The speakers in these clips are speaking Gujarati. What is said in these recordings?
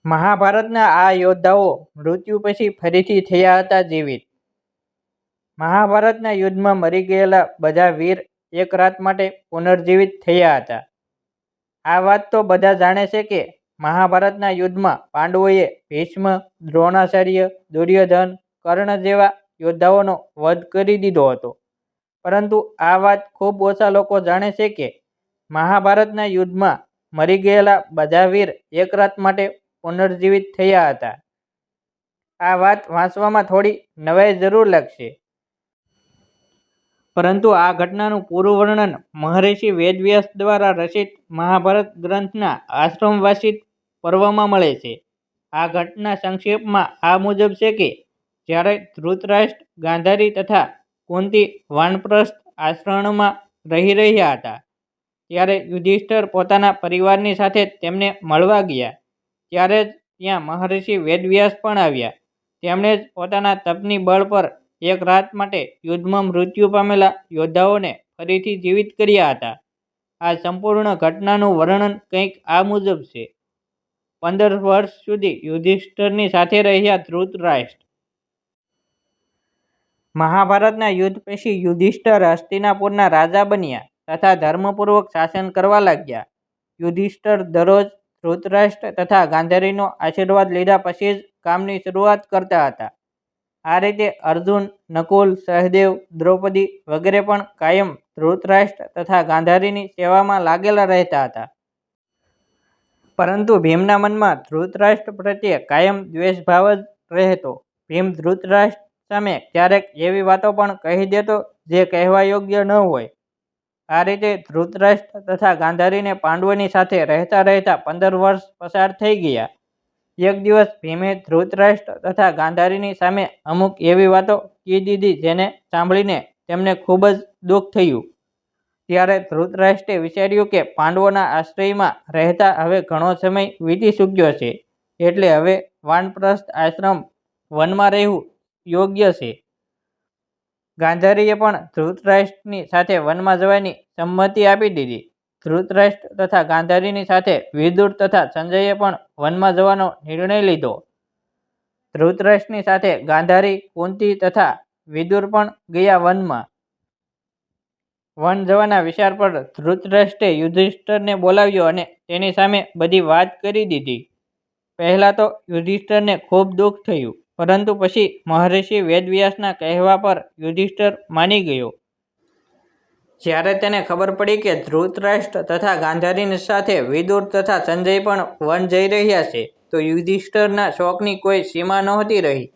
મહાભારતના આ યોદ્ધાઓ મૃત્યુ પછી ફરીથી થયા હતા જીવિત. મહાભારતના યુદ્ધમાં મરી ગયેલા બધા વીર એક રાત માટે પુનર્જીવિત થયા હતા. આ વાત તો બધા જાણે છે કે મહાભારતના યુદ્ધમાં પાંડવોએ ભીષ્મ, દ્રોણાચાર્ય, દુર્યોધન, કર્ણ જેવા યોદ્ધાઓનો વધ કરી દીધો હતો. પરંતુ આ વાત ખૂબ ઓછા લોકો જાણે છે કે મહાભારતના યુદ્ધમાં મરી ગયેલા બધા વીર એક રાત માટે પુનર્જીવિત થયા હતા. આ વાત વાંચવામાં થોડી નવાઈ જરૂર લાગશે, પરંતુ આ ઘટનાનું પૂરું વર્ણન મહર્ષિ વેદવ્યાસ દ્વારા રચિત મહાભારત ગ્રંથના આશ્રમવાસિત પર્વમાં મળે છે. આ ઘટના સંક્ષેપમાં આ મુજબ છે કે જ્યારે ધૃતરાષ્ટ્ર, ગાંધારી તથા કુંતી વાનપ્રસ્થ આશ્રમમાં રહી રહ્યા હતા, ત્યારે યુધિષ્ઠિર પોતાના પરિવારની સાથે તેમને મળવા ગયા. ત્યારે જ ત્યાં મહર્ષિ વેદવ્યાસ પણ આવ્યા. તેમણે જ પોતાના તપની બળ પર એક રાત માટે યુદ્ધમાં મૃત્યુ પામેલા યોદ્ધાઓને ફરીથી જીવિત કર્યા હતા. આ સંપૂર્ણ ઘટનાનું વર્ણન કંઈક આ મુજબ છે. 15 વર્ષ સુધી યુધિષ્ઠિરની સાથે રહ્યા ધૃતરાષ્ટ્ર. મહાભારતના યુદ્ધ પછી યુધિષ્ઠિર હસ્તિનાપુરના રાજા બન્યા તથા ધર્મપૂર્વક શાસન કરવા લાગ્યા. યુધિષ્ઠિર દરરોજ ધૃતરાષ્ટ્ર તથા ગાંધારીનો આશીર્વાદ લીધા પછી જ કામની શરૂઆત કરતા હતા. આ રીતે અર્જુન, નકુલ, સહદેવ, દ્રૌપદી વગેરે પણ કાયમ ધૃતરાષ્ટ્ર તથા ગાંધારીની સેવામાં લાગેલા રહેતા હતા. પરંતુ ભીમના મનમાં ધૃતરાષ્ટ્ર પ્રત્યે કાયમ દ્વેષભાવ જ રહેતો. ભીમ ધૃતરાષ્ટ્ર સામે ક્યારેક એવી વાતો પણ કહી દેતો જે કહેવા યોગ્ય ન હોય. આ રીતે ધૃતરાષ્ટ્ર તથા ગાંધારીને પાંડવોની સાથે રહેતા રહેતા 15 વર્ષ પસાર થઈ ગયા. એક દિવસ ભીમે ધૃતરાષ્ટ્ર તથા ગાંધારીની સામે અમુક એવી વાતો કહી દીધી જેને સાંભળીને તેમને ખૂબ જ દુઃખ થયું. ત્યારે ધૃતરાષ્ટ્રે વિચાર્યું કે પાંડવોના આશ્રયમાં રહેતા હવે ઘણો સમય વીતી ચૂક્યો છે, એટલે હવે વાનપ્રસ્થ આશ્રમ વનમાં રહેવું યોગ્ય છે. ગાંધારીએ પણ ધૃતરાષ્ટ્રની સાથે વનમાં જવાની સંમતિ આપી દીધી. ધૃતરાષ્ટ્ર તથા ગાંધારીની સાથે વિદુર તથા સંજયે પણ વનમાં જવાનો નિર્ણય લીધો. ધૃતરાષ્ટ્રની સાથે ગાંધારી, કુંતી તથા વિદુર પણ ગયા વનમાં. વન જવાના વિચાર પર ધૃતરાષ્ટ્રે યુધિષ્ઠિરને બોલાવ્યો અને તેની સામે બધી વાત કરી દીધી. પહેલા તો યુધિષ્ઠિરને ખૂબ દુઃખ થયું, પરંતુ પછી મહર્ષિ વેદવ્યાસના કહેવા પર યુધિષ્ઠિર માની ગયો. જ્યારે તેને ખબર પડી કે ધૃતરાષ્ટ્ર તથા ગાંધારીની સાથે વિદુર તથા સંજય પણ વન જઈ રહ્યા છે, તો યુધિષ્ઠિરના શોકની કોઈ સીમા નહોતી રહી.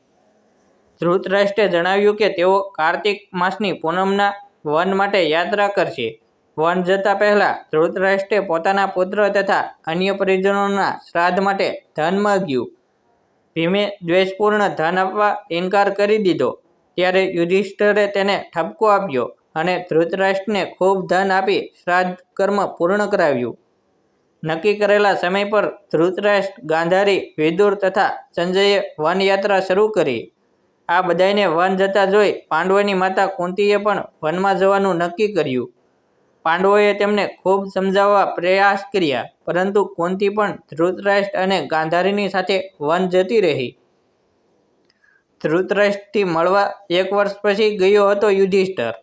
ધૃતરાષ્ટ્રે જણાવ્યું કે તેઓ કાર્તિક માસની પૂનમના વન માટે યાત્રા કરશે. વન જતા પહેલા ધૃતરાષ્ટ્રે પોતાના પુત્ર તથા અન્ય પરિજનોના શ્રાદ્ધ માટે ધન માગ્યું. ભીમે દ્વેષપૂર્ણ ધન આપવા ઇનકાર કરી દીધો. ત્યારે યુધિષ્ઠિરે તેને ઠપકો આપ્યો અને ધૃતરાષ્ટ્રને ખૂબ ધન આપી શ્રાદ્ધ કર્મ પૂર્ણ કરાવ્યું. નક્કી કરેલા સમય પર ધૃતરાષ્ટ્ર, ગાંધારી, વિદુર તથા સંજયે વન યાત્રા શરૂ કરી. આ બધાયને વન જતા જોઈ પાંડવોની માતા કુંતીએ પણ વનમાં જવાનું નક્કી કર્યું. પાંડવોએ તેમને ખૂબ સમજાવવા પ્રયાસ કર્યા, પરંતુ કુંતી પણ ધૃતરાષ્ટ્ર અને ગાંધારીની સાથે વન જતી રહી. ધૃતરાષ્ટ્રથી મળવા 1 વર્ષ પછી ગયો હતો યુધિષ્ઠિર.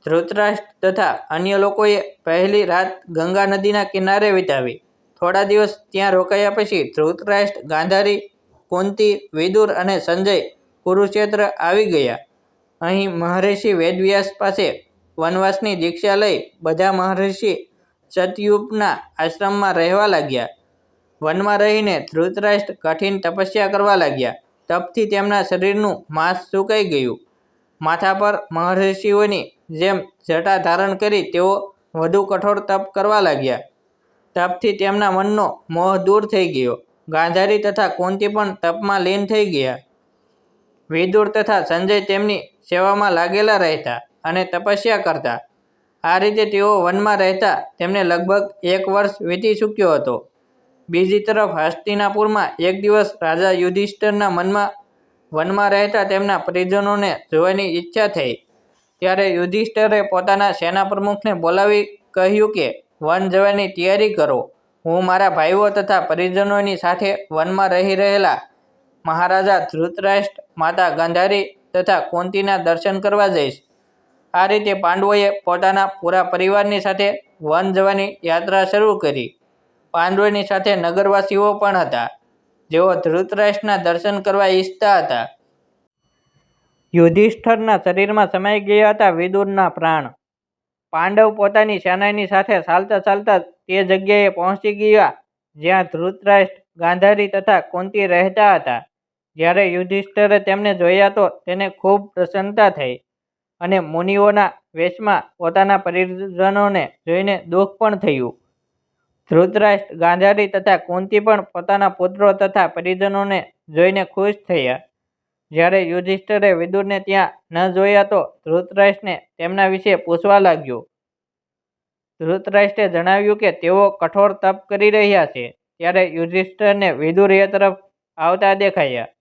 ધૃતરાષ્ટ્ર તથા અન્ય લોકોએ પહેલી રાત ગંગા નદીના કિનારે વિતાવી. થોડા દિવસ ત્યાં રોકાયા પછી ધૃતરાષ્ટ્ર, ગાંધારી, કુંતી, વિદુર અને સંજય કુરુક્ષેત્ર આવી ગયા. અહીં મહર્ષિ વેદવ્યાસ પાસે વનવાસની દીક્ષા લઈ બધા મહર્ષિ સતયુપના આશ્રમમાં રહેવા લાગ્યા. વનમાં રહીને ધૃતરાષ્ટ્ર કઠિન તપસ્યા કરવા લાગ્યા. તપથી તેમના શરીરનું માંસ સુકાઈ ગયું. માથા પર મહર્ષિઓની જેમ જટા ધારણ કરી તેઓ વધુ કઠોર તપ કરવા લાગ્યા. તપથી તેમના મનનો મોહ દૂર થઈ ગયો. ગાંધારી તથા કુંતી પણ તપમાં લીન થઈ ગયા. વિદુર તથા સંજય તેમની સેવામાં લાગેલા રહેતા અને તપસ્યા કરતા. આ રીતે તેઓ વનમાં રહેતા તેમને લગભગ 1 વર્ષ વીતી ચૂક્યો હતો. બીજી તરફ હસ્તિનાપુરમાં એક દિવસ રાજા યુધિષ્ઠિરના મનમાં વનમાં રહેતા તેમના પરિજનોને જોવાની ઈચ્છા થઈ. ત્યારે યુધિષ્ઠિરે પોતાના સેના પ્રમુખને બોલાવી કહ્યું કે વન જવાની તૈયારી કરો. હું મારા ભાઈઓ તથા પરિજનોની સાથે વનમાં રહી રહેલા મહારાજા ધૃતરાષ્ટ્ર, માતા ગાંધારી તથા કુંતીના દર્શન કરવા જઈશ. આ રીતે પાંડવોએ પોતાના પૂરા પરિવારની સાથે વન જવાની યાત્રા શરૂ કરી. પાંડવોની સાથે નગરવાસીઓ પણ હતા, જેઓ ધૃતરાષ્ટ્રના દર્શન કરવા ઈચ્છતા હતા. યુધિષ્ઠરના શરીરમાં સમાઈ ગયા હતા વિદુરના પ્રાણ. પાંડવ પોતાની સેનાની સાથે ચાલતા ચાલતા તે જગ્યાએ પહોંચી ગયા જ્યાં ધૃતરાષ્ટ્ર, ગાંધારી તથા કુંતી રહેતા હતા. જ્યારે યુધિષ્ઠિરે તેમને જોયા તો તેને ખૂબ પ્રસન્નતા થઈ અને મુનિઓના વેશમાં પોતાના પરિજનોને જોઈને દુઃખ પણ થયું. ધૃતરાષ્ટ્ર, ગાંધારી તથા કુંતી પણ પોતાના પુત્રો તથા પરિજનોને જોઈને ખુશ થયા. જ્યારે યુધિષ્ઠિરે વિદુરને ત્યાં ન જોયા તો ધૃતરાષ્ટ્રને તેમના વિશે પૂછવા લાગ્યો. ધૃતરાષ્ટ્રે જણાવ્યું કે તેઓ કઠોર તપ કરી રહ્યા છે. ત્યારે યુધિષ્ઠિરને વિદુર એ તરફ આવતા દેખાયા,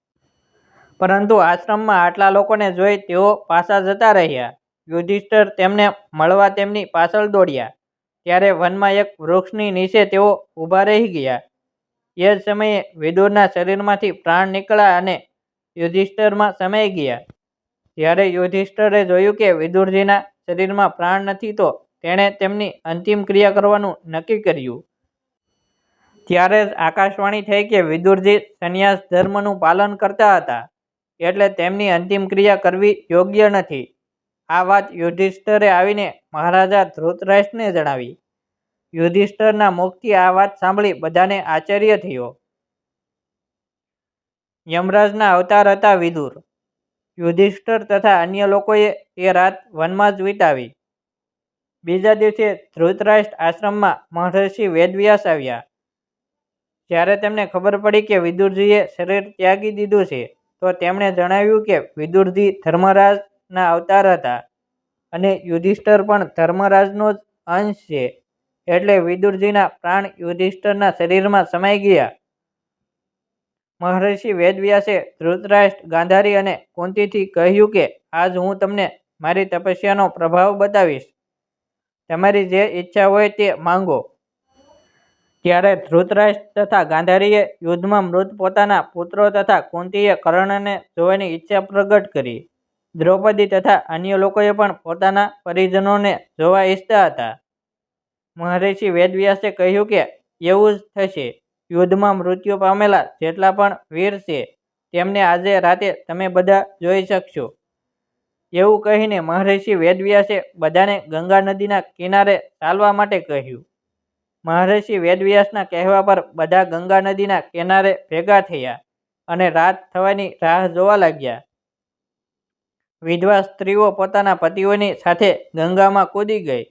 પરંતુ આશ્રમમાં આટલા લોકોને જોઈ તેઓ પાછા જતા રહ્યા. યુધિષ્ઠિર તેમને મળવા તેમની પાછળ દોડ્યા. ત્યારે વનમાં એક વૃક્ષની નીચે તેઓ ઊભા રહી ગયા. એ જ સમયે વિદુરના શરીરમાંથી પ્રાણ નીકળ્યા અને યુધિષ્ઠિરમાં સમાઈ ગયા. જ્યારે યુધિષ્ઠિરે જોયું કે વિદુરજીના શરીરમાં પ્રાણ નથી તો તેણે તેમની અંતિમ ક્રિયા કરવાનું નક્કી કર્યું. ત્યારે જ આકાશવાણી થઈ કે વિદુરજી સંન્યાસ ધર્મનું પાલન કરતા હતા, એટલે તેમની અંતિમ ક્રિયા કરવી યોગ્ય નથી. આ વાત યુધિષ્ઠિરે આવીને મહારાજા ધૃતરાષ્ટ્રને જણાવી. યુધિષ્ઠિરના મુખથી આ વાત સાંભળી બધાને આશ્ચર્ય થયો. યમરાજના અવતાર હતા વિદુર. યુધિષ્ઠિર તથા અન્ય લોકોએ તે રાત વનમાં જ વિતાવી. બીજા દિવસે ધૃતરાષ્ટ્ર આશ્રમમાં મહર્ષિ વેદવ્યાસ આવ્યા. જ્યારે તેમને ખબર પડી કે વિદુરજીએ શરીર ત્યાગી દીધું છે તો તેમણે જણાવ્યું કે વિદુરજી ધર્મરાજના અવતાર હતા અને યુધિષ્ઠિર પણ ધર્મરાજનો જ અંશ છે, એટલે વિદુરજીના પ્રાણ યુધિષ્ઠિરના શરીરમાં સમાઈ ગયા. મહર્ષિ વેદવ્યાસે ધૃતરાષ્ટ્ર, ગાંધારી અને કુંતીથી કહ્યું કે આજ હું તમને મારી તપસ્યાનો પ્રભાવ બતાવીશ. તમારી જે ઈચ્છા હોય તે માંગો. ત્યારે ધૃતરાષ્ટ્ર તથા ગાંધારીએ યુદ્ધમાં મૃત પોતાના પુત્રો તથા કુંતીએ કર્ણને જોવાની ઈચ્છા પ્રગટ કરી. દ્રૌપદી તથા અન્ય લોકોએ પણ પોતાના પરિજનોને જોવા ઈચ્છતા હતા. મહર્ષિ વેદવ્યાસે કહ્યું કે એવું જ થશે. યુદ્ધમાં મૃત્યુ પામેલા જેટલા પણ વીર છે તેમને આજે રાતે તમે બધા જોઈ શકશો. એવું કહીને મહર્ષિ વેદવ્યાસે બધાને ગંગા નદીના કિનારે ચાલવા માટે કહ્યું. મહર્ષિ વેદવ્યાસના કહેવા પર બધા ગંગા નદીના કિનારે ભેગા થયા અને રાત થવાની રાહ જોવા લાગ્યા. વિધવા સ્ત્રીઓ પોતાના પતિઓની સાથે ગંગામાં કૂદી ગઈ.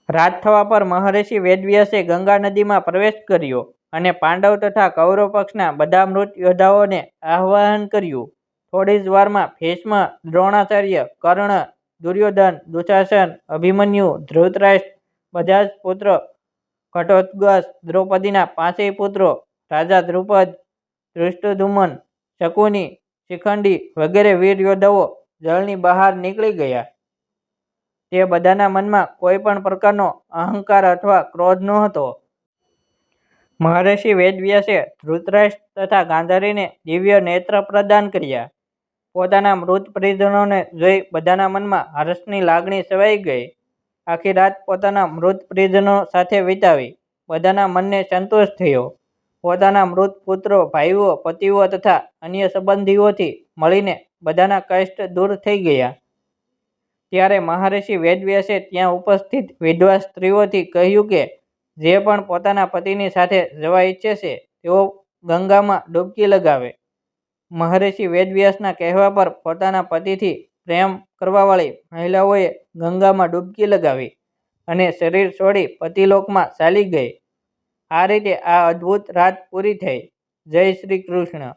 રાત થવા પર મહર્ષિ વેદવ્યાસે ગંગા નદીમાં પ્રવેશ કર્યો અને પાંડવ તથા કૌરવ પક્ષના બધા મૃત યોદ્ધાઓને આહ્વાન કર્યું. થોડી જ વારમાં ભીષ્મ, દ્રોણાચાર્ય, કર્ણ, દુર્યોધન, દુશાસન, અભિમન્યુ, ધૃતરાષ્ટ્ર, બધા જ પુત્ર ઘટોત્કચ, દ્રૌપદીના 5 પુત્રો, રાજા દ્રુપદ, ધૃષ્ટદ્યુમ્ન, શકુની, શિખંડી વગેરે વીર યોદ્ધાઓ જળની બહાર નીકળી ગયા. તે બધાના મનમાં કોઈ પણ પ્રકારનો અહંકાર અથવા ક્રોધ નહોતો. મહર્ષિ વેદવ્યાસે ધૃતરાષ્ટ્ર તથા ગાંધારીને દિવ્ય નેત્ર પ્રદાન કર્યા. પોતાના મૃત પરિજનોને જોઈ બધાના મનમાં હર્ષની લાગણી છવાઈ ગઈ. આખી રાત પોતાના મૃત પરિજનો સાથે વિતાવી. બધાના મનને સંતોષ થયો. પોતાના મૃત પુત્રો, ભાઈઓ, પતિઓ તથા અન્ય સંબંધીઓથી મળીને બધાના કષ્ટ દૂર થઈ ગયા. ત્યારે મહર્ષિ વેદવ્યાસે ત્યાં ઉપસ્થિત વિધવા સ્ત્રીઓથી કહ્યું કે જે પણ પોતાના પતિની સાથે જવા ઈચ્છે છે તેઓ ગંગામાં ડૂબકી લગાવે. મહર્ષિ વેદવ્યાસના કહેવા પર પોતાના પતિથી પ્રેમ કરવાવાળી મહિલાઓએ ગંગામાં ડૂબકી લગાવી અને શરીર છોડી પતિલોકમાં ચાલી ગઈ. આ રીતે આ અદ્ભુત રાત પૂરી થઈ. જય શ્રી કૃષ્ણ.